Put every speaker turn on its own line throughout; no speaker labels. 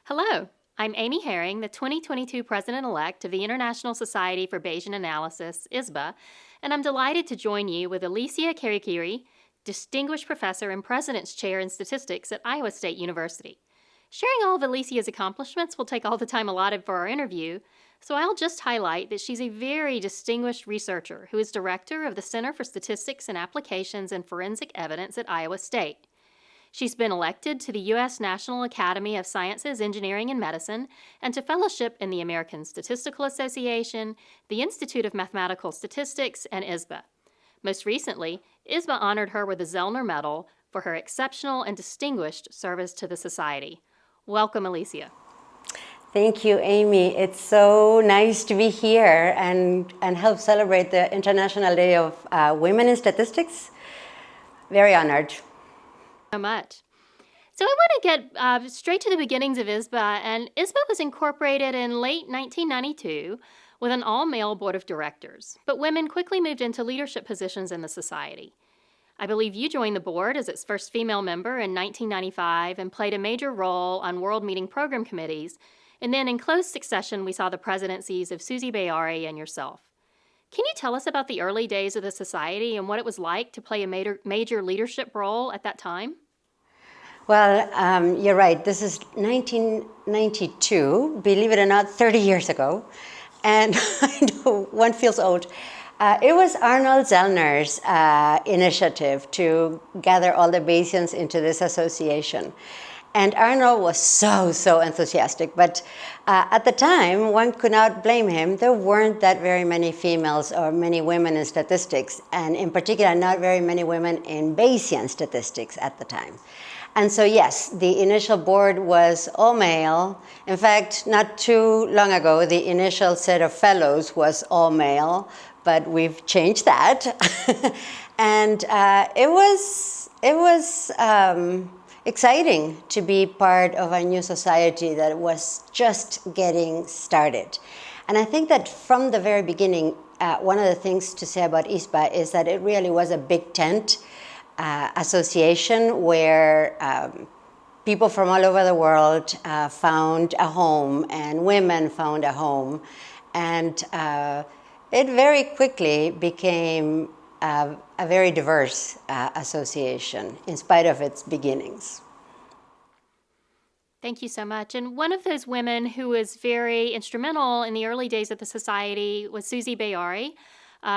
Hello, I'm Amy Herring, the 2022 President-elect of the International Society for Bayesian Analysis, ISBA, and I'm delighted to join you with Alicia Karikiri, Distinguished Professor and President's Chair in Statistics at Iowa State University. Sharing all of Alicia's accomplishments will take all the time allotted for our interview, so I'll just highlight that she's a very distinguished researcher who is director of the Center for Statistics and Applications and Forensic Evidence at Iowa State. She's been elected to the U.S. National Academy of Sciences, Engineering, and Medicine, and to fellowship in the American Statistical Association, the Institute of Mathematical Statistics, and ISBA. Most recently, ISBA honored her with the Zellner Medal for her exceptional and distinguished service to the Society. Welcome, Alicia.
Thank you, Amy. It's so nice to be here and help celebrate the International Day of Women in Statistics. Very honored.
So much. So I want to get straight to the beginnings of ISBA, and ISBA was incorporated in late 1992 with an all-male board of directors, but women quickly moved into leadership positions in the society. I believe you joined the board as its first female member in 1995 and played a major role on world meeting program committees, and then in close succession we saw the presidencies of Susie Bayari and yourself. Can you tell us about the early days of the society and what it was like to play a major leadership role at that time?
Well, you're right. This is 1992, believe it or not, 30 years ago. And I know one feels old. It was Arnold Zellner's initiative to gather all the Bayesians into this association. And Arnold was so enthusiastic, but at the time, one could not blame him. There weren't that very many females or many women in statistics, and in particular, not very many women in Bayesian statistics at the time. And so yes, the initial board was all male. In fact, not too long ago, the initial set of fellows was all male, but we've changed that. And it was exciting to be part of a new society that was just getting started. And I think that from the very beginning, one of the things to say about ISBA is that it really was a big tent association where people from all over the world found a home, and women found a home. And it very quickly became a very diverse association in spite of its beginnings.
Thank you so much. And one of those women who was very instrumental in the early days of the society was Susie Bayari,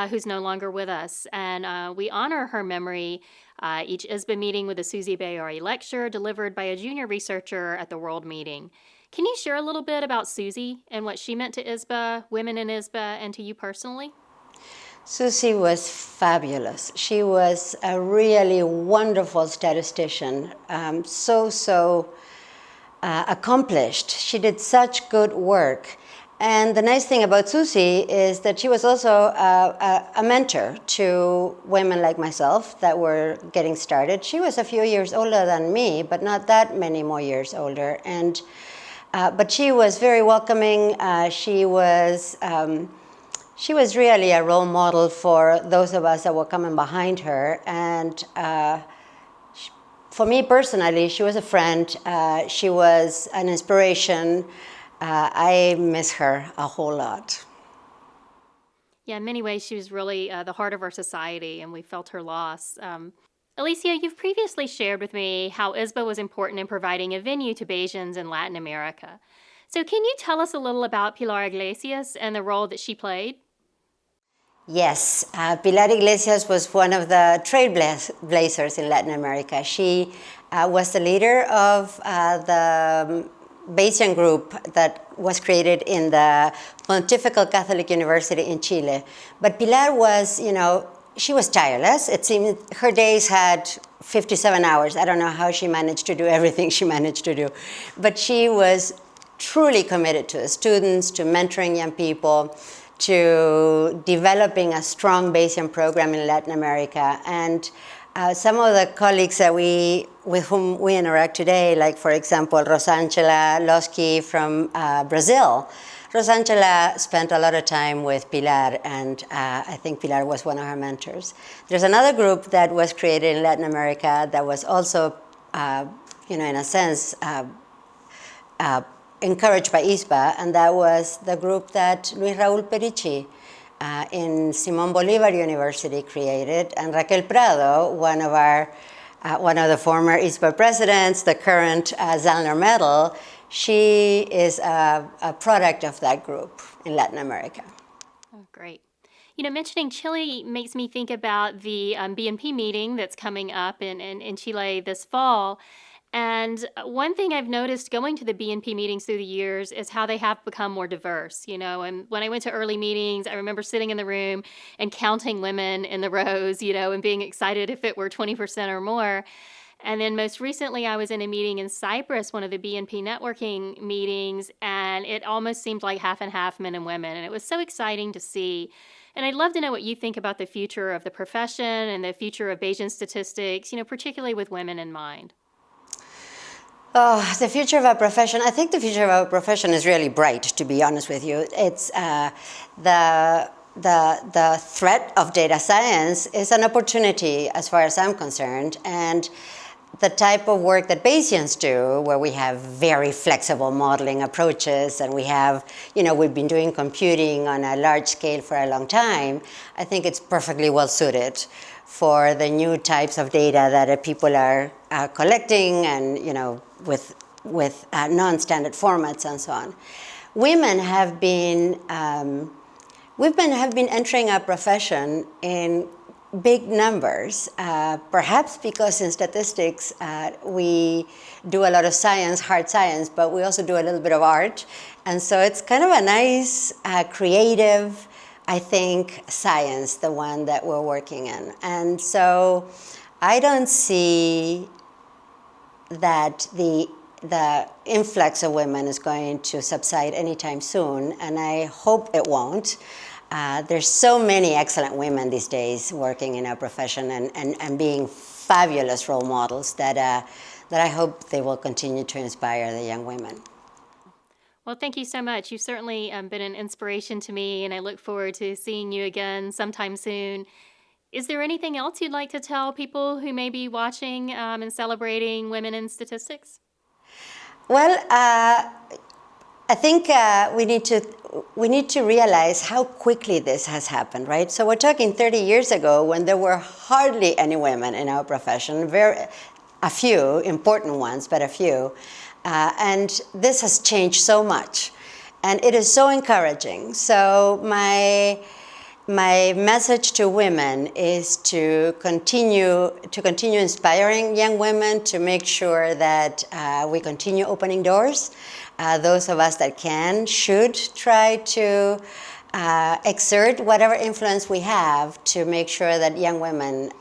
who's no longer with us. And we honor her memory each ISBA meeting with a Susie Bayari lecture delivered by a junior researcher at the World Meeting. Can you share a little bit about Susie and what she meant to ISBA, women in ISBA, and to you personally?
Susie was fabulous. She was a really wonderful statistician, so accomplished. She did such good work. And the nice thing about Susie is that she was also a mentor to women like myself that were getting started. She was a few years older than me, but not that many more years older. And but she was very welcoming. She was really a role model for those of us that were coming behind her. And for me personally, she was a friend. She was an inspiration. I miss her a whole lot.
Yeah, in many ways, she was really the heart of our society, and we felt her loss. Alicia, you've previously shared with me how ISBA was important in providing a venue to Bayesians in Latin America. So can you tell us a little about Pilar Iglesias and the role that she played?
Yes, Pilar Iglesias was one of the trailblazers in Latin America. She was the leader of the Bayesian group that was created in the Pontifical Catholic University in Chile. But Pilar was, she was tireless. It seemed her days had 57 hours. I don't know how she managed to do everything she managed to do. But she was truly committed to the students, to mentoring young people, to developing a strong Bayesian program in Latin America. And some of the colleagues that with whom we interact today, like for example, Rosângela Losky from Brazil. Rosângela spent a lot of time with Pilar, and I think Pilar was one of her mentors. There's another group that was created in Latin America that was also, in a sense, encouraged by ISBA, and that was the group that Luis Raúl Perichi in Simón Bolívar University created, and Raquel Prado, one of the former ISBA presidents, the current Zellner Medal, she is a product of that group in Latin America.
Oh, great. You know, mentioning Chile makes me think about the BNP meeting that's coming up in Chile this fall. And one thing I've noticed going to the BNP meetings through the years is how they have become more diverse, you know. And when I went to early meetings, I remember sitting in the room and counting women in the rows, you know, and being excited if it were 20% or more. And then most recently, I was in a meeting in Cyprus, one of the BNP networking meetings, and it almost seemed like half and half men and women. And it was so exciting to see. And I'd love to know what you think about the future of the profession and the future of Bayesian statistics, you know, particularly with women in mind.
Oh, the future of our profession. I think the future of our profession is really bright, to be honest with you. It's the threat of data science is an opportunity as far as I'm concerned, and the type of work that Bayesians do, where we have very flexible modeling approaches, and we've been doing computing on a large scale for a long time, I think it's perfectly well suited for the new types of data that people are collecting, and with non-standard formats and so on. Women have been entering our profession in big numbers, perhaps because in statistics we do a lot of science, hard science, but we also do a little bit of art, and so it's kind of a nice, creative, I think, science, the one that we're working in. And so I don't see that the influx of women is going to subside anytime soon, and I hope it won't. There's so many excellent women these days working in our profession and being fabulous role models that I hope they will continue to inspire the young women.
Well, thank you so much. You've certainly been an inspiration to me, and I look forward to seeing you again sometime soon. Is there anything else you'd like to tell people who may be watching and celebrating women in statistics?
Well, I think we need to realize how quickly this has happened, right? So we're talking 30 years ago when there were hardly any women in our profession, a few important ones, but a few. And this has changed so much, and it is so encouraging. So my message to women is to continue inspiring young women, to make sure that we continue opening doors. Those of us that should try to exert whatever influence we have to make sure that young women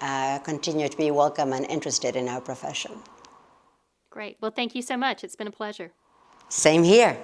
continue to be welcome and interested in our profession.
Great. Well, thank you so much. It's been a pleasure.
Same here.